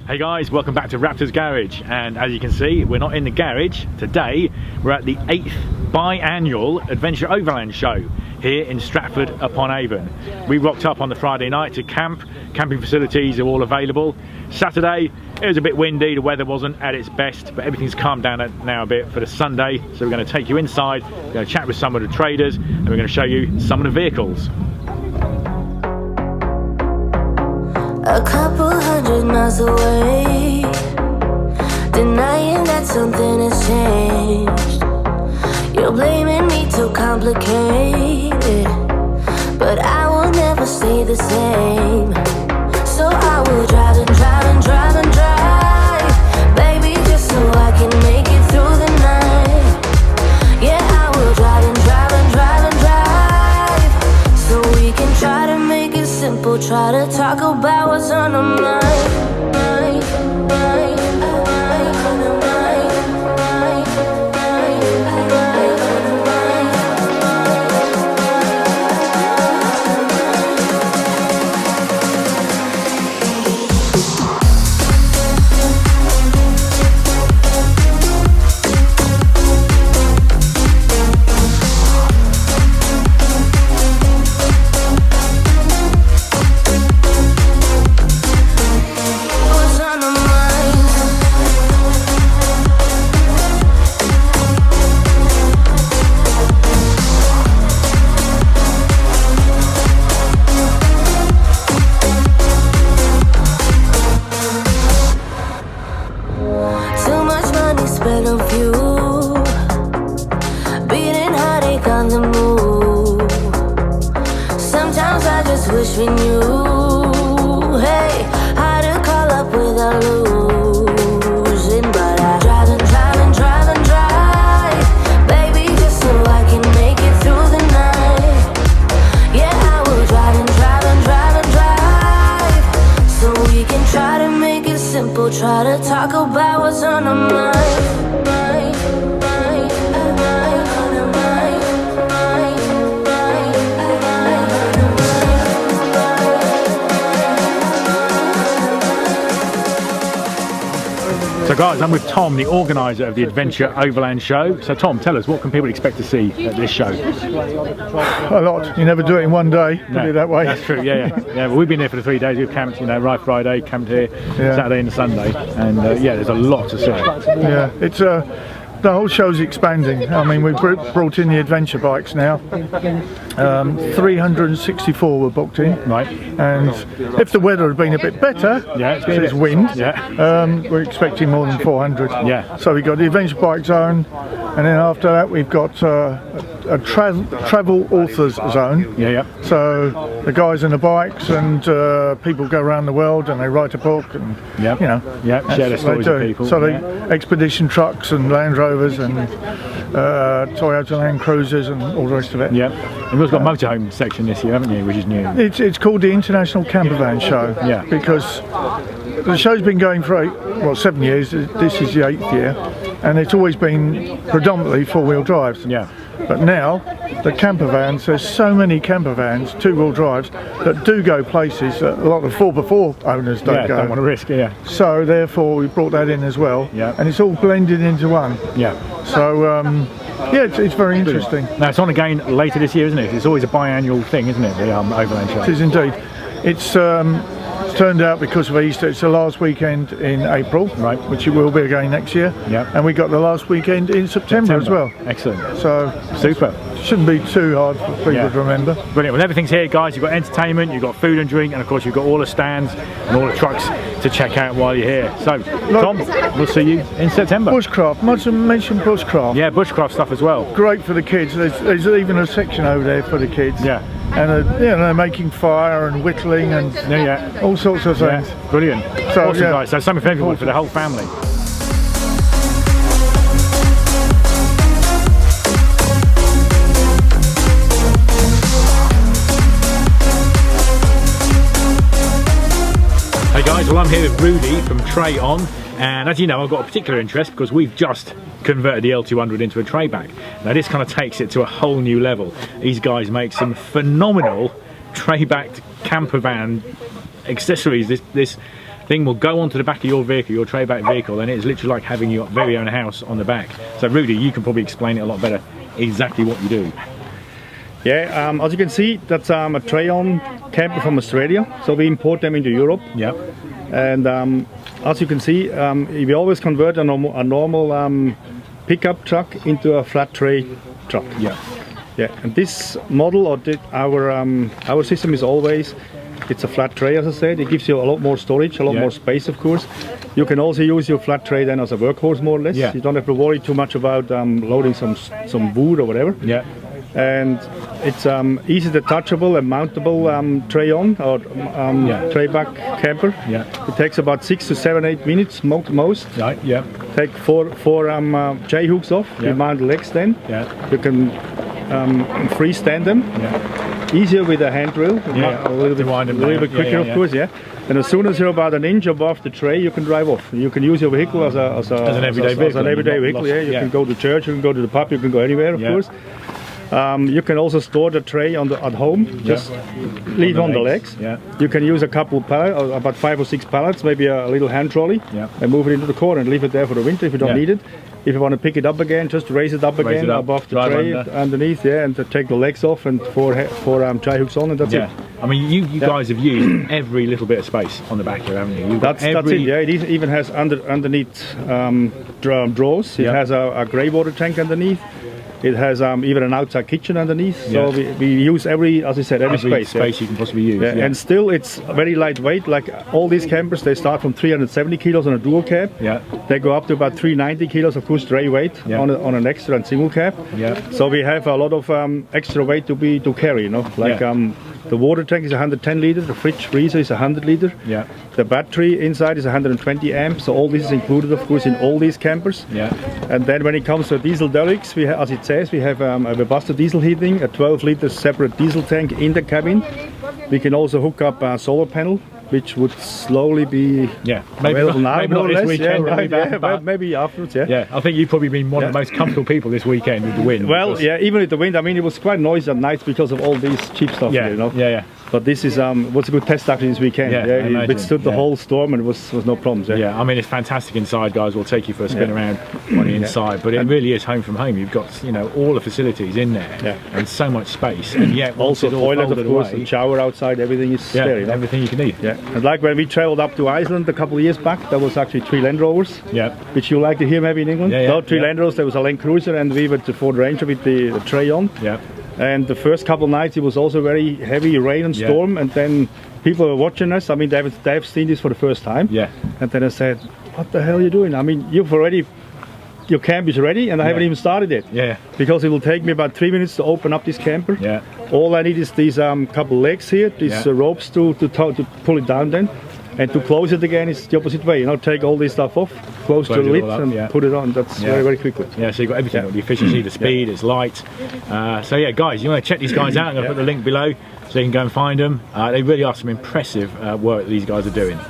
Hey guys, welcome back to Raptor's Garage, and as you can see, we're not in the garage today. We're at the 8th biannual Adventure Overland show here in Stratford-upon-Avon. We rocked up on the Friday night to camp. Camping facilities are all available. Saturday, it was a bit windy, the weather wasn't at its best, but everything's calmed down now a bit for the Sunday. So we're going to take you inside, we're going to chat with some of the traders, and we're going to show you some of the vehicles. A couple hundred miles away, denying that something has changed. You're blaming me too complicated, but I will never stay the same. So I will drive and drive and drive and drive, baby, just so I can make it through the night. Yeah, I will drive and drive and drive and drive, so we can try to make it simple, try to talk about what's on our mind. Wish we knew, hey, how to call up without losing. But I drive and drive and drive and drive, baby, just so I can make it through the night. Yeah, I will drive and drive and drive and drive, so we can try to make it simple, try to talk about what's on our mind. So guys, I'm with Tom, the organiser of the Adventure Overland show. So Tom, tell us, what can people expect to see at this show? A lot. You never do it in one day, put it that way. That's true, yeah. Well, we've been here for the 3 days. We've camped, right Friday, camped here, Saturday and Sunday. And yeah, there's a lot to see. Yeah, it's the whole show's expanding. I mean, we've brought in the adventure bikes now. 364 were booked in. Right. And if the weather had been a bit better, it's wind, we're expecting more than 400. Yeah. So we've got the adventure bike zone, and then after that we've got a travel authors zone. So the guys on the bikes and people go around the world and they write a book and share their stories with people. So the expedition trucks and Land Rovers and Toyota Land Cruisers and all the rest of it. And we've got a motorhome section this year, haven't you, which is new? It's called the International Campervan Show. Because the show's been going for 7 years. This is the 8th year, and it's always been predominantly four-wheel drives. But now the camper vans, there's so many camper vans, two-wheel drives, that do go places that a lot of 4x4 owners don't go. Don't want to risk. So therefore we brought that in as well. And it's all blended into one. So it's very interesting. Now it's on again later this year, isn't it? It's always a biannual thing, isn't it? The Overland show. It is indeed. It's turned out because of Easter, it's the last weekend in April, which it will be again next year. And we got the last weekend in September as well. Excellent. So super. Shouldn't be too hard for people to remember. Brilliant. Well, everything's here, guys. You've got entertainment, you've got food and drink, and of course you've got all the stands and all the trucks to check out while you're here. So, Tom, we'll see you in September. Bushcraft. Must mention bushcraft. Yeah, bushcraft stuff as well. Great for the kids. There's even a section over there for the kids. And they're making fire and whittling and all sorts of things. Brilliant. So awesome, guys. So something for everyone, for the whole family. Hey guys, well I'm here with Rudy from Tray On, and as you know I've got a particular interest because we've just converted the L200 into a tray back. Now this kind of takes it to a whole new level. These guys make some phenomenal tray backed camper van accessories. This thing will go onto the back of your vehicle, your tray back vehicle, and it's literally like having your very own house on the back. So Rudy, you can probably explain it a lot better exactly what you do. Yeah, as you can see, that's a tray-on camper from Australia. So we import them into Europe. Yep. And as you can see, we always convert a normal pickup truck into a flat tray truck. Yeah. Yeah. And this model, or our system is always, it's a flat tray, as I said. It gives you a lot more storage, a lot more space, of course. You can also use your flat tray then as a workhorse, more or less. Yeah. You don't have to worry too much about loading some wood or whatever. Yeah. And it's easy detachable and mountable tray-on or tray-back camper. Yeah. It takes about 6 to 7, 8 minutes most. Right. Yeah. Take four J-hooks off. Yeah. You mount the legs then. Yeah. You can freestand them. Yeah. Easier with a hand drill. Yeah. A little bit quicker, of course. Yeah. And as soon as you're about an inch above the tray, you can drive off. You can use your vehicle as an everyday vehicle. Yeah. You can go to church. You can go to the pub. You can go anywhere, of course. You can also store the tray at home, just leave on the legs. Yeah. You can use a couple pallets, about 5 or 6 pallets, maybe a little hand trolley, Yeah. and move it into the corner and leave it there for the winter if you don't need it. If you want to pick it up again, just raise it up again above the tray underneath, and take the legs off and four J-hooks on, and that's it. I mean, you guys have used every little bit of space on the back here, haven't you? That's it. Yeah, it even has underneath drawers. It has a grey water tank underneath. It has even an outside kitchen underneath, so we use every space you can possibly use. Yeah. And still, it's very lightweight. Like all these campers, they start from 370 kilos on a dual cab. Yeah. They go up to about 390 kilos, of course, dray weight on an extra and single cab. Yeah. So we have a lot of extra weight to carry. You know, like the water tank is 110 liter, the fridge freezer is 100 liter. Yeah. The battery inside is 120 amps. So all this is included, of course, in all these campers. Yeah. And then when it comes to diesel derricks, we have, as it says, we have a Webuster diesel heating, a 12-liter separate diesel tank in the cabin. We can also hook up a solar panel, which would slowly be available now, maybe more or not less. this weekend, Maybe afterwards. Yeah, I think you've probably been one of the most comfortable people this weekend with the wind. Well, even with the wind, I mean, it was quite noisy at night because of all these cheap stuff. Yeah, here, you know? yeah. But this is was a good test actually this weekend. It withstood the whole storm and was no problems. I mean, it's fantastic inside, guys. We'll take you for a spin around on the inside, but it really is home from home. You've got all the facilities in there and so much space, and yet also toilet, of course, and shower outside. Everything is there. Everything you can need. Yeah, and like when we travelled up to Iceland a couple of years back, there was actually 3 Land Rovers. Yeah, which you like to hear maybe in England. No, 3 Land Rovers. There was a Land Cruiser, and we went to Ford Ranger with the tray on. Yeah. And the first couple of nights it was also very heavy rain and storm, and then people were watching us. I mean, they've seen this for the first time. Yeah. And then I said, "What the hell are you doing? I mean, your camp is ready, and I haven't even started it. Yeah. Because it will take me about 3 minutes to open up this camper. Yeah. All I need is these couple legs here, these ropes to pull it down then. And to close it again is the opposite way. Take all this stuff off, close the lid and put it on. That's very, very quickly. Yeah, so you've got everything, the efficiency, the speed, it's light. So yeah, guys, you want to check these guys out, I'm going to put the link below so you can go and find them. They really are some impressive work that these guys are doing.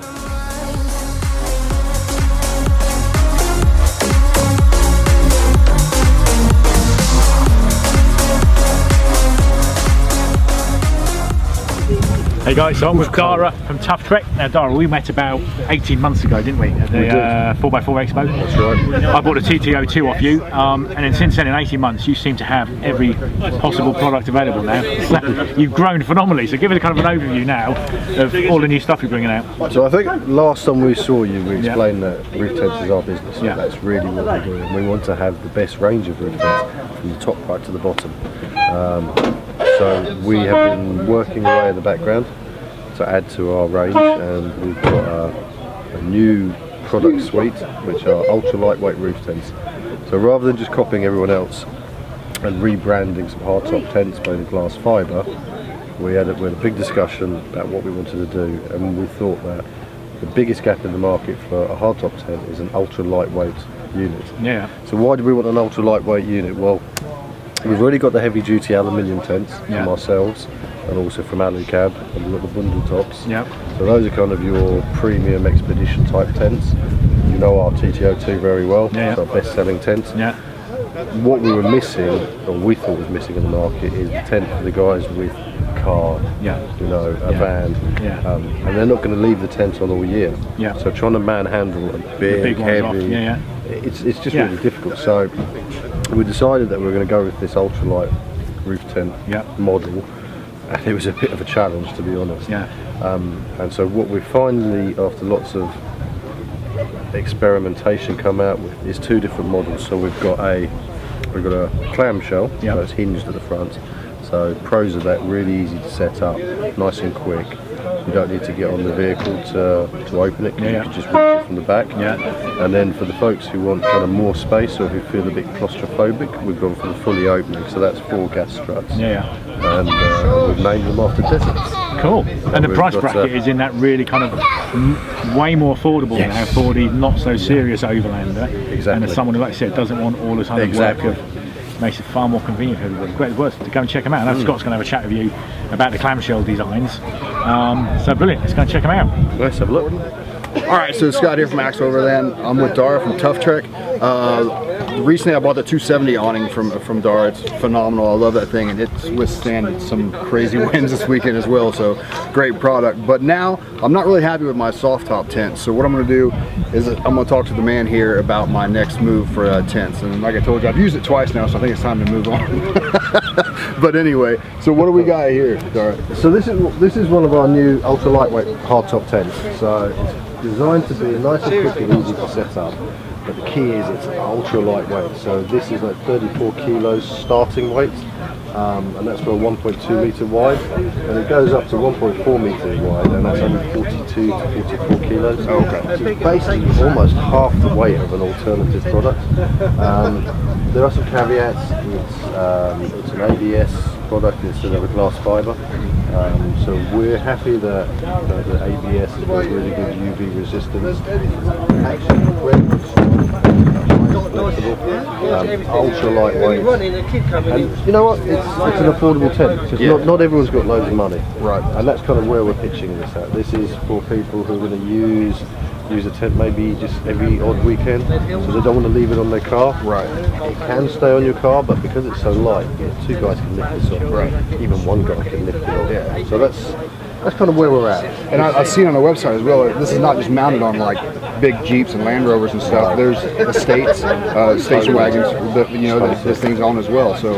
Hey guys, so I'm with Dara from Tough Trek. Now Dara, we met about 18 months ago, didn't we? At the 4x4 Expo. That's right. I bought a TTO2 off you, and then since then in 18 months you seem to have every possible product available now. So you've grown phenomenally, so give us a kind of an overview now of all the new stuff you're bringing out. So I think last time we saw you, we explained that roof tents is our business. Yeah. That's really what we're doing. We want to have the best range of roof tents from the top right to the bottom. So we have been working away in the background to add to our range, and we've got a new product suite which are ultra lightweight roof tents. So rather than just copying everyone else and rebranding some hardtop tents made of glass fibre, we had a big discussion about what we wanted to do, and we thought that the biggest gap in the market for a hardtop tent is an ultra lightweight unit. Yeah. So why do we want an ultra lightweight unit? Well, we've already got the heavy duty aluminium tents from ourselves, and also from Alucab, and we've got the bundle tops. Yep. So those are kind of your premium expedition type tents. You know our TTO2 very well. Yeah. It's our best selling tent. Yeah. what we were missing, or we thought was missing in the market, is the tent for the guys with a car, you know, a van, and they're not going to leave the tent on all year. So trying to manhandle a big heavy, it's just really difficult. So we decided that we were going to go with this ultralight roof tent model, and it was a bit of a challenge, to be honest. And so what we finally, after lots of experimentation, come out with is 2 different models. So we've got a clamshell, so it's hinged at the front. So pros of that, really easy to set up, nice and quick. You don't need to get on the vehicle to open it, you can just reach it from the back. And then for the folks who want kind of more space or who feel a bit claustrophobic, we've gone for the fully opening, so that's 4 gas struts. And we've named them after deserts. Cool. And the price bracket is in that really kind of way more affordable now for the not so serious Overlander. And as someone who, like I said, doesn't want all the time of work of, makes it far more convenient for everybody. Great worth to go and check them out. And Scott's going to have a chat with you about the clamshell designs. So brilliant, let's go and check them out. Let's have a look. Alright, so Scott here from Axe Overland. I'm with Dara from Tough Trek. Recently I bought the 270 awning from Dara. It's phenomenal. I love that thing, and it's withstanding some crazy winds this weekend as well, so great product. But now I'm not really happy with my soft top tent, so what I'm going to do is I'm going to talk to the man here about my next move for tents. And like I told you, I've used it twice now, so I think it's time to move on. But anyway, so what do we got here, Dara? So this is one of our new ultra lightweight hardtop tents. So it's designed to be nice and quick and easy to set up. But the key is it's ultra lightweight. So this is like 34 kilos starting weight, and that's for a 1.2 meter wide, and it goes up to 1.4 meter wide, and that's only 42 to 44 kilos. So it's basically almost half the weight of an alternative product. There are some caveats. It's an ABS product instead of a glass fibre. So we're happy that the ABS has got really good UV resistance. Actually, ultra lightweight, and you know what? It's an affordable tent. Because not everyone's got loads of money, and that's kind of where we're pitching this at. This is for people who are going to use a tent maybe just every odd weekend, so they don't want to leave it on their car. It can stay on your car, but because it's so light, 2 guys can lift this off. Even 1 guy can lift it off. So that's kind of where we're at. And I've seen on the website as well, this is not just mounted on like big Jeeps and Land Rovers and stuff. There's estates, station wagons, you know, this thing's on as well. So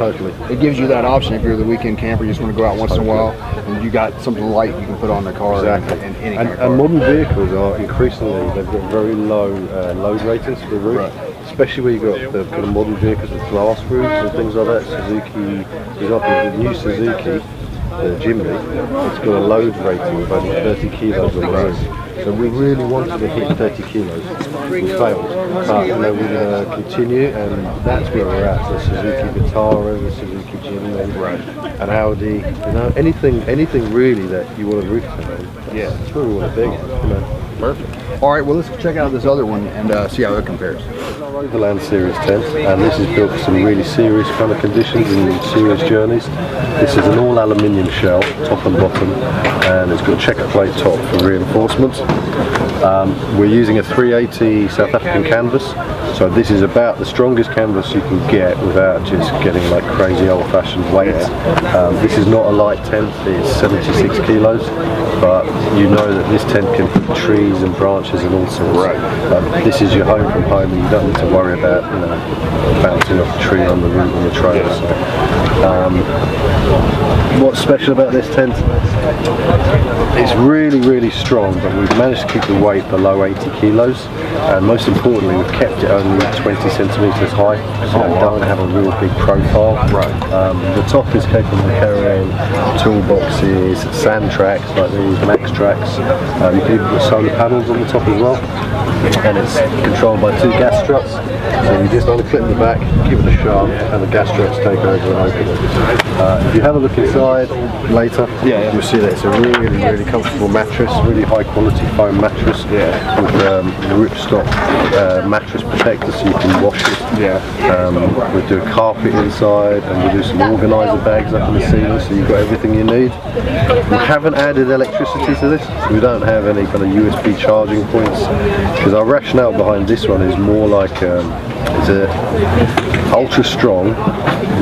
it gives you that option if you're the weekend camper, you just want to go out once in a while, and you got something light you can put on the car. And modern vehicles are increasingly, they've got very low load ratings for the roof. Especially where you've got the kind of modern vehicles with glass roofs and things like that. Suzuki, for example, the new Suzuki, the Jimny, it's got a load rating of only 30 kilos on the road. So we really wanted to hit 30 kilos. We failed, but you know, we're going to continue, and that's where we're at. The Suzuki Vitara, the Suzuki Jimny, an Audi, you know, anything really that you want to roof tent on. That's where we want to be. You know. Perfect. All right, well, let's check out this other one and see how it compares. Overland series tent, and this is built for some really serious kind of conditions and serious journeys. This is an all aluminium shell, top and bottom, and it's got a checker plate top for reinforcement. We're using a 380 South African canvas, so this is about the strongest canvas you can get without just getting like crazy old-fashioned weight. This is not a light tent, it's 76 kilos, but you know that this tent can put trees and branches and all sorts. This is your home from home, and you don't need to worry about, you know, bouncing off a tree on the route on the trail. What's special about this tent? It's really strong, but we've managed to keep the weight below 80 kilos, and most importantly we've kept it only 20 centimetres high, so it doesn't have a real big profile. The top is capable of carrying toolboxes, sand tracks like these, max tracks. You can even put solar panels on the top as well, and it's controlled by 2 gas struts, so you just unclip the back, give it a shove, and the gas struts take over and open it. If you have a look inside later, you'll see that it's a really comfortable mattress, really high quality foam mattress with ripstop mattress protector, so you can wash it. We do a carpet inside, and we do some organiser bags up in the ceiling, so you've got everything you need. We haven't added electricity to this, so we don't have any kind of USB charging points, because our rationale behind this one is more like it's a ultra strong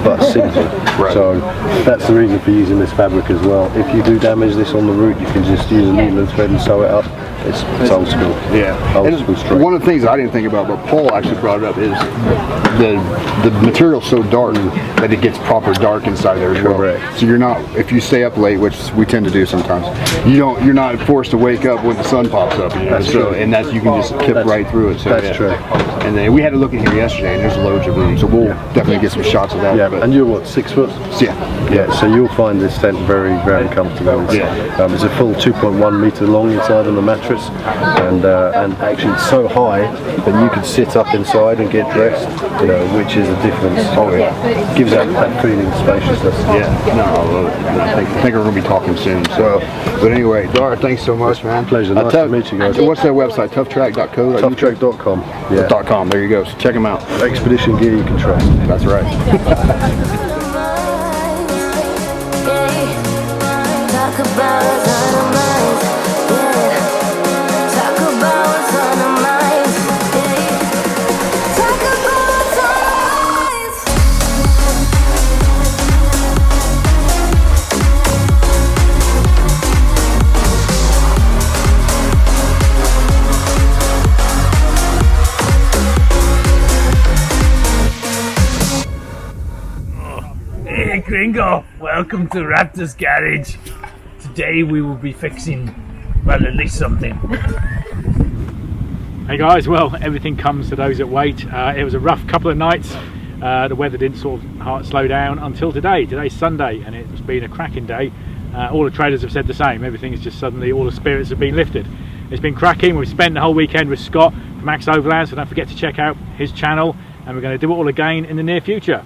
but simple. Right. So that's the reason for using this fabric as well. If you do damage this on the route, you can just use a needle and thread and sew it up. It's old school. Yeah. Old school straight. One of the things I didn't think about, but Paul actually brought it up, is the material's so dark that it gets proper dark inside there as well. Correct. So you're not, if you stay up late, which we tend to do sometimes, you're not forced to wake up when the sun pops up. You know? That's true. And that's, you can just kip right through it. So That's true. And then we had to look in here yesterday, and there's loads of room, so we'll definitely get some shots of that. Yeah, but, and you're what, 6 foot? yeah. So you'll find this tent very, very comfortable. It's a full 2.1 meter long inside on the mattress, and actually it's so high that you can sit up inside and get dressed, you know, which is a difference. Oh yeah, Gives out that feeling spaciousness. yeah. No, I love it. I think we're gonna be talking soon. So, but anyway, Dara, thanks so much, man. Pleasure. Nice to meet you guys. What's their website? Toughtrack.co. Toughtrack.com. Yeah. .com. There you go. So check them out. Expedition gear you can trust. That's right. Talk about what's on our minds, yeah. Talk about what's on our minds, yeah. Talk about what's on our minds. Hey Gringo, welcome to Raptor's garage. Today we will be fixing, well, at least something. Hey guys, well, everything comes to those that wait. It was a rough couple of nights. The weather didn't sort of slow down until today. Today's Sunday and it's been a cracking day. All the traders have said the same. Everything is just suddenly, all the spirits have been lifted. It's been cracking. We've spent the whole weekend with Scott from Overland, so don't forget to check out his channel, and we're going to do it all again in the near future.